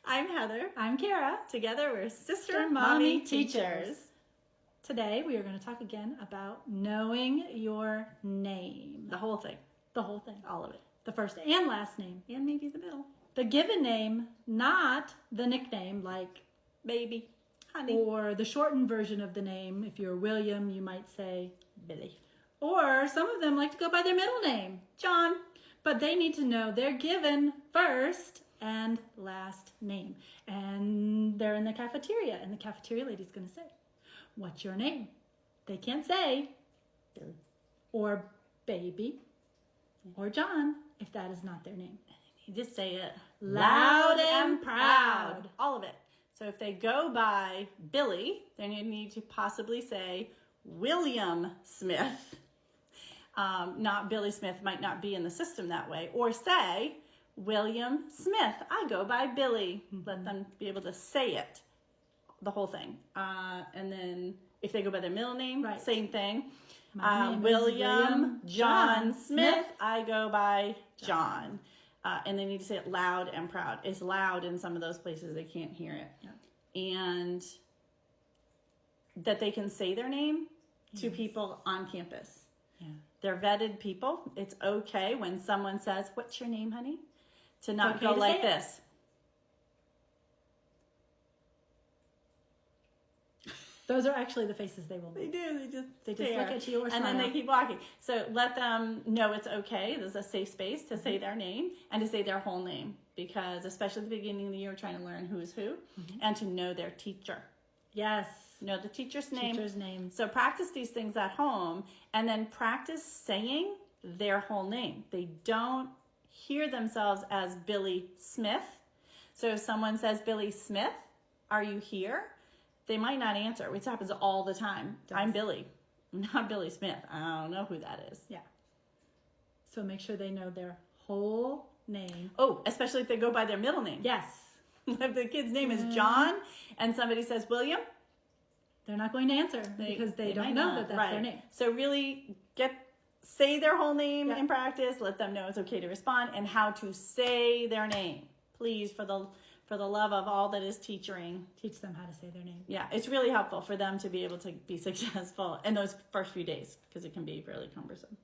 I'm Heather. I'm Kara. Together we're Sister Sister Mommy Mommy Teachers. Today we are going to talk again about knowing your name. The whole thing. The whole thing. All of it. The first and last name. And maybe the middle. The given name, not the nickname like Baby. Honey. or the shortened version of the name. If you're William, you might say Billy. Or some of them like to go by their middle name, John. but they need to know their given first and last name. And they're in the cafeteria, and the cafeteria lady's going to say, "What's your name?" They can't say Billy. or baby or John if that is not their name. You just say it Loud and proud. All of it. So if they go by Billy, then you need to possibly say William Smith. Not Billy Smith might not be in the system that way. Or say, William Smith. I go by Billy. Let them be able to say it. The whole thing. And then if they go by their middle name, Right. same thing. My name is William John Smith. Smith. I go by John. And they need to say it loud and proud. It's loud in some of those places. They can't hear it. Yeah. And that they can say their name to people on campus. Yeah. They're vetted people. It's okay when someone says, "What's your name, honey?" To not okay go to like say it. this. Those are actually the faces they will They make. do. They just look at you or and then they smile. keep walking. So let them know it's okay. There's a safe space to say their name and to say their whole name, because especially at the beginning of the year, we're trying to learn who's who and to know their teacher. Yes. Know the teacher's name. Teacher's name. So practice these things at home and then practice saying their whole name. They don't hear themselves as Billy Smith. So if someone says, "Billy Smith, are you here?" They might not answer, which happens all the time. Does. I'm Billy, not Billy Smith. I don't know who that is. Yeah. So make sure they know their whole name. Oh, especially if they go by their middle name. Yes. If the kid's name is John and somebody says William, They're not going to answer because they don't might know not. that that's Right. their name. So really say their whole name Yeah. in practice. Let them know it's okay to respond and how to say their name. Please, for the love of all that is teaching. Teach them how to say their name. Yeah, it's really helpful for them to be able to be successful in those first few days because it can be really cumbersome.